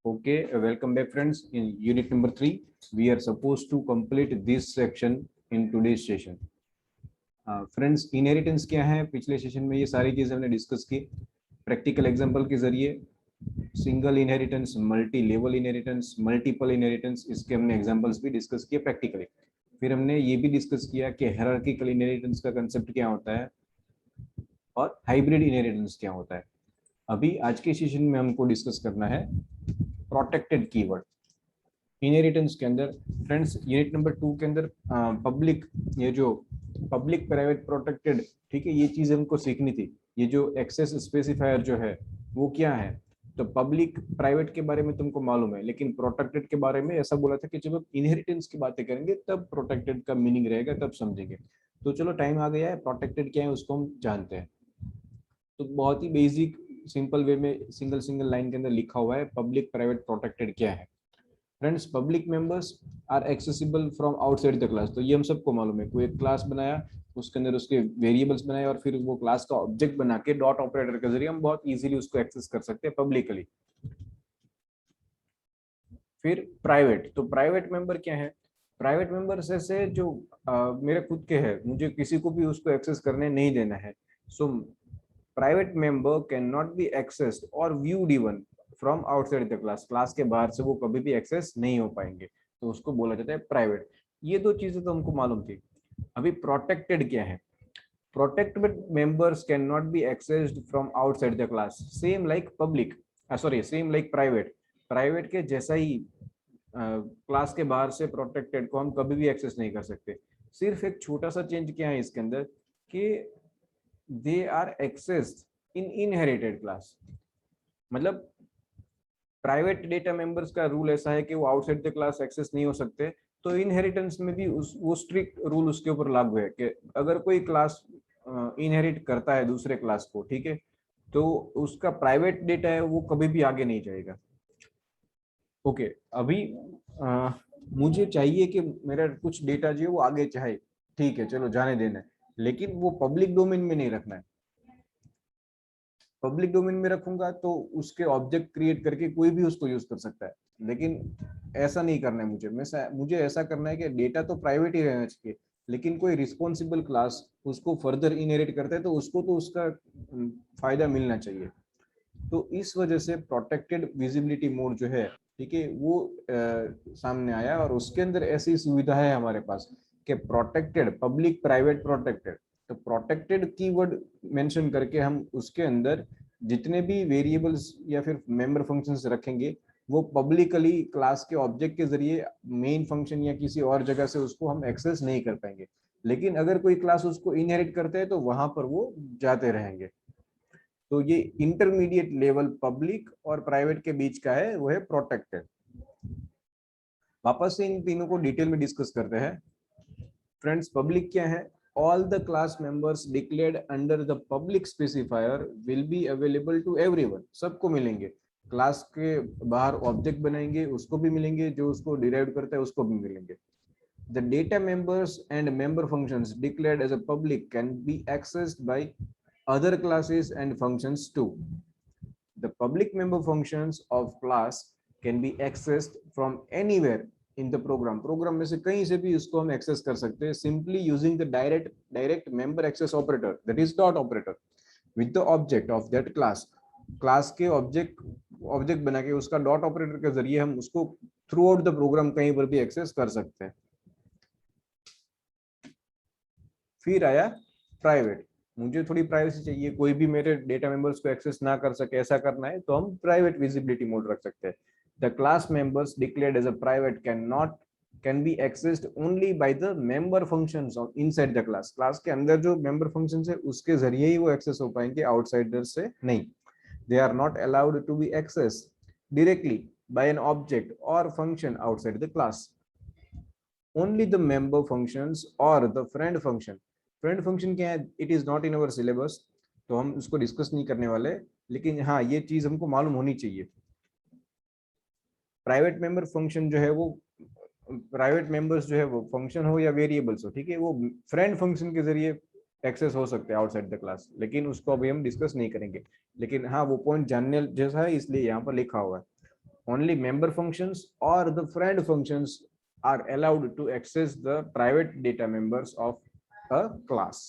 Okay, welcome back, friends. In unit number 3, we are supposed to complete this section in today's session. Friends, inheritance क्या है? पिछले session में ये सारी चीजें हमने डिस्कस की प्रैक्टिकल एग्जांपल के जरिए। Single inheritance, multi level inheritance, multiple inheritance, इसके हमने एग्जांपल्स भी डिस्कस किए प्रैक्टिकली। फिर हमने ये भी डिस्कस किया कि हायरार्किकल इनहेरिटेंस का कंसेप्ट क्या होता है और हाइब्रिड इनहेरिटेंस क्या होता है। अभी आज के सेशन में हमको डिस्कस करना है प्रोटेक्टेड कीवर्ड इनहेरिटेंस के अंदर। फ्रेंड्स, यूनिट नंबर 2 के अंदर पब्लिक, ये जो पब्लिक प्राइवेट प्रोटेक्टेड, ठीक है, ये चीज हमको सीखनी थी। ये जो एक्सेस स्पेसिफायर जो है वो क्या है? तो पब्लिक प्राइवेट के बारे में तुमको मालूम है, लेकिन प्रोटेक्टेड के बारे में ऐसा बोला था कि जब हम इनहेरिटेंस की बातें करेंगे तब प्रोटेक्टेड का मीनिंग रहेगा, तब समझेंगे। तो चलो, टाइम आ गया है, प्रोटेक्टेड क्या है उसको हम जानते हैं। तो बहुत ही बेसिक सिंपल वे में सिंगल सिंगल लाइन के अंदर लिखा हुआ है पब्लिक प्राइवेट प्रोटेक्टेड क्या है। Friends, public members are accessible from outside the class. तो ये हम सबको मालूम है, कोई एक क्लास बनाया, उसके अंदर उसके वेरिएबल्स बनाए और फिर वो क्लास का ऑब्जेक्ट बना के डॉट ऑपरेटर के जरिए हम बहुत इजीली उसको एक्सेस कर सकते हैं पब्लिकली। फिर प्राइवेट, तो प्राइवेट मेंबर क्या है? प्राइवेट मेंबर्स ऐसे जो मेरे खुद के है, मुझे किसी को भी उसको एक्सेस करने नहीं देना है। So private member can not be accessed और viewed even from outside the class. Class के बाहर से वो कभी भी एक्सेस नहीं हो पाएंगे, तो उसको बोला जाता है प्राइवेट। ये दो चीजें तो हमको मालूम थी। अभी प्रोटेक्टेड क्या है? Protected members can not be accessed from outside the class, same like public, sorry, same like private. Private के जैसा ही क्लास के बाहर से प्रोटेक्टेड को हम कभी भी एक्सेस नहीं कर सकते। सिर्फ एक छोटा सा चेंज क्या है इसके अंदर कि they are accessed in inherited class. मतलब प्राइवेट डेटा मेंबर्स का रूल ऐसा है कि वो आउटसाइड द क्लास एक्सेस नहीं हो सकते। तो इनहेरिटेंस में भी वो स्ट्रिक्ट रूल उसके ऊपर लागू है कि अगर कोई क्लास इनहेरिट करता है दूसरे क्लास को, ठीक है, तो उसका प्राइवेट डेटा है वो कभी भी आगे नहीं जाएगा। ओके, अभी मुझे चाहिए कि मेरा कुछ डेटा जो है वो आगे चाहे, ठीक है, चलो जाने देना है, लेकिन वो पब्लिक डोमेन में नहीं रखना है। पब्लिक डोमेन में रखूंगा तो उसके ऑब्जेक्ट क्रिएट करके कोई भी उसको यूज कर सकता है, लेकिन ऐसा नहीं करना है मुझे ऐसा करना है कि डेटा तो प्राइवेट ही रहना चाहिए, लेकिन कोई रिस्पॉन्सिबल क्लास उसको फर्दर इनहेरिट करता है तो उसको तो उसका फायदा मिलना चाहिए। तो इस वजह से प्रोटेक्टेड विजिबिलिटी मोड जो है, ठीक है, वो सामने आया और उसके अंदर ऐसी सुविधा है हमारे पास कि प्रोटेक्टेड, पब्लिक प्राइवेट प्रोटेक्टेड। तो प्रोटेक्टेड कीवर्ड मेंशन करके हम उसके अंदर जितने भी वेरिएबल्स या फिर मेंबर फंक्शंस रखेंगे वो पब्लिकली क्लास के ऑब्जेक्ट के जरिए मेन फंक्शन या किसी और जगह से उसको हम एक्सेस नहीं कर पाएंगे, लेकिन अगर कोई क्लास उसको इनहेरिट करते हैं तो वहां पर वो जाते रहेंगे। तो ये इंटरमीडिएट लेवल पब्लिक और प्राइवेट के बीच का है, वो है प्रोटेक्टेड। वापस से इन तीनों को डिटेल में डिस्कस करते हैं। फ्रेंड्स, पब्लिक क्या है? All the class members declared under the public specifier will be available to everyone. सबको मिलेंगे। क्लास के बाहर ऑब्जेक्ट बनाएंगे उसको भी मिलेंगे, जो उसको डिराइव करता है उसको भी मिलेंगे। The data members and member functions declared as a public can be accessed by other classes and functions too. The public member functions of class can be accessed from anywhere in the program. Program में से कहीं से भी उसको हम access कर सकते हैं simply using the direct member access operator, that is dot operator, with the object of that class. Class के ऑब्जेक्ट बना के उसका डॉट ऑपरेटर के जरिए हम उसको थ्रू आउट द प्रोग्राम कहीं पर भी एक्सेस कर सकते हैं। फिर आया प्राइवेट। मुझे थोड़ी प्राइवेसी चाहिए, कोई भी मेरे डेटा मेंबर्स को एक्सेस ना कर सके, ऐसा करना है तो हम प्राइवेट विजिबिलिटी मोड रख सकते हैं। The class members declared as a private can be accessed only by the member functions of inside the class. Class के अंदर जो मेंबर फंक्शंस है उसके जरिए ही वो एक्सेस हो पाएंगे, आउटसाइडर से नहीं। They are not allowed to be access directly by an object or function outside the class. Only the member functions or the friend function. Friend function क्या है? It is not in our syllabus, तो हम उसको discuss नहीं करने वाले, लेकिन हाँ ये चीज हमको मालूम होनी चाहिए। प्राइवेट मेंबर फंक्शन जो है वो, प्राइवेट मेंबर्स जो है वो फंक्शन हो या वेरिएबल्स हो, ठीक है, वो फ्रेंड फंक्शन के जरिए एक्सेस हो सकते हैं आउटसाइड द क्लास, लेकिन उसको अभी हम डिस्कस नहीं करेंगे। लेकिन हाँ वो पॉइंट जानने जैसा है, इसलिए यहाँ पर लिखा हुआ है। only member functions or the friend functions are allowed to access the private data members of a class.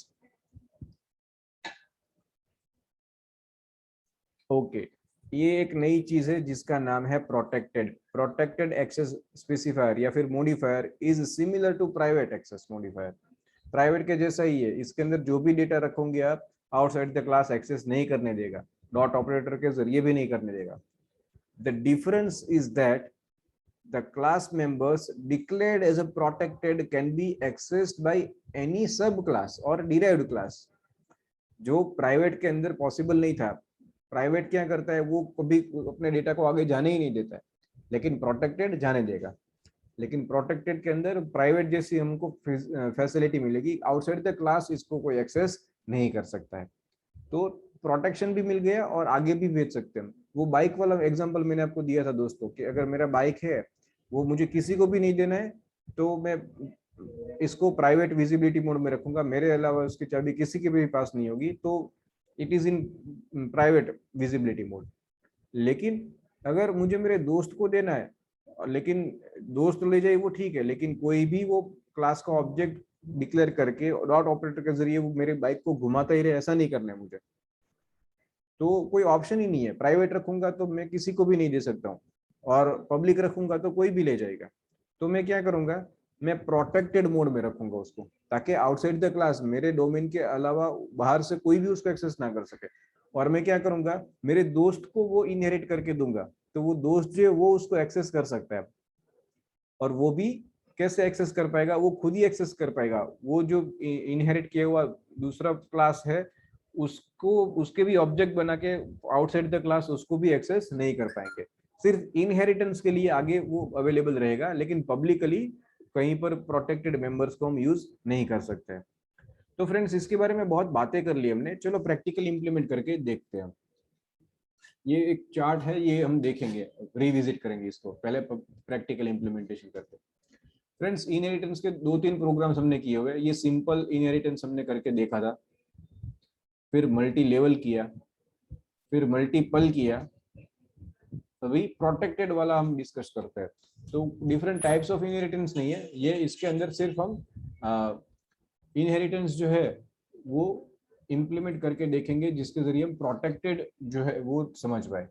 Okay ये एक नई चीज है जिसका नाम है प्रोटेक्टेड एक्सेस स्पेसिफायर या फिर modifier is similar to private access modifier. Private के जैसा ही है, इसके अंदर जो भी डेटा रखोगे आप आउटसाइड द क्लास एक्सेस नहीं करने देगा, डॉट ऑपरेटर के जरिए भी नहीं करने देगा। The difference is that the class members declared as a protected can be accessed by any subclass or derived class, जो प्राइवेट के अंदर पॉसिबल नहीं था। प्राइवेट क्या करता है, वो कभी अपने डेटा को आगे जाने ही नहीं देता है, लेकिन प्रोटेक्टेड जाने देगा। लेकिन प्रोटेक्टेड के अंदर प्राइवेट जैसी हमको फैसिलिटी मिलेगी, आउटसाइड द क्लास इसको कोई एक्सेस नहीं कर सकता है। तो प्रोटेक्शन भी मिल गया और आगे भी भेज सकते हैं। वो बाइक वाला एग्जांपल मैंने आपको दिया था दोस्तों कि अगर मेरा बाइक है वो मुझे किसी को भी नहीं देना है तो मैं इसको प्राइवेट विजिबिलिटी मोड में रखूंगा, मेरे अलावा उसकी चाबी किसी के भी पास नहीं होगी, तो it is in private visibility mode. लेकिन अगर मुझे मेरे दोस्त को देना है, लेकिन दोस्त ले जाए वो ठीक है, लेकिन कोई भी वो क्लास का ऑब्जेक्ट डिक्लेयर करके डॉट ऑपरेटर के जरिए वो मेरे बाइक को घुमाता ही रहे, ऐसा नहीं करना है मुझे, तो कोई ऑप्शन ही नहीं है। प्राइवेट रखूंगा तो मैं किसी को भी नहीं दे सकता हूँ, और पब्लिक रखूंगा तो कोई भी ले जाएगा। तो मैं क्या करूंगा, मैं प्रोटेक्टेड मोड में रखूंगा उसको, ताकि आउटसाइड द क्लास मेरे डोमेन के अलावा बाहर से कोई भी उसको एक्सेस ना कर सके। और मैं क्या करूंगा, मेरे दोस्त को वो इनहेरिट करके दूंगा, तो वो दोस्त जो है वो उसको एक्सेस कर सकता है। और वो भी कैसे एक्सेस कर पाएगा, वो खुद ही एक्सेस कर पाएगा। वो जो इनहेरिट किया हुआ दूसरा क्लास है उसको उसके भी ऑब्जेक्ट बना के आउटसाइड द क्लास उसको भी एक्सेस नहीं कर पाएंगे। सिर्फ इनहेरिटेंस के लिए आगे वो अवेलेबल रहेगा, लेकिन पब्लिकली कहीं पर प्रोटेक्टेड मेंबर्स को हम यूज नहीं कर सकते। तो फ्रेंड्स इसके बारे में बहुत बातें कर ली हमने, चलो प्रैक्टिकल इंप्लीमेंट करके देखते हैं। ये एक चार्ट है, ये हम देखेंगे, रिविजिट करेंगे इसको, पहले प्रैक्टिकल इंप्लीमेंटेशन करते हैं। फ्रेंड्स इनहेरिटेंस के 2-3 प्रोग्राम्स हमने किए हुए। ये सिंपल इनहेरिटेंस हमने करके देखा था, फिर मल्टी लेवल किया, फिर मल्टीपल किया, अभी प्रोटेक्टेड वाला हम डिस्कस करते हैं। तो डिफरेंट टाइप्स ऑफ इनहेरिटेंस नहीं है ये, इसके अंदर सिर्फ हम इनहेरिटेंस जो है वो इम्प्लीमेंट करके देखेंगे, जिसके जरिए हम प्रोटेक्टेड जो है वो समझ पाए।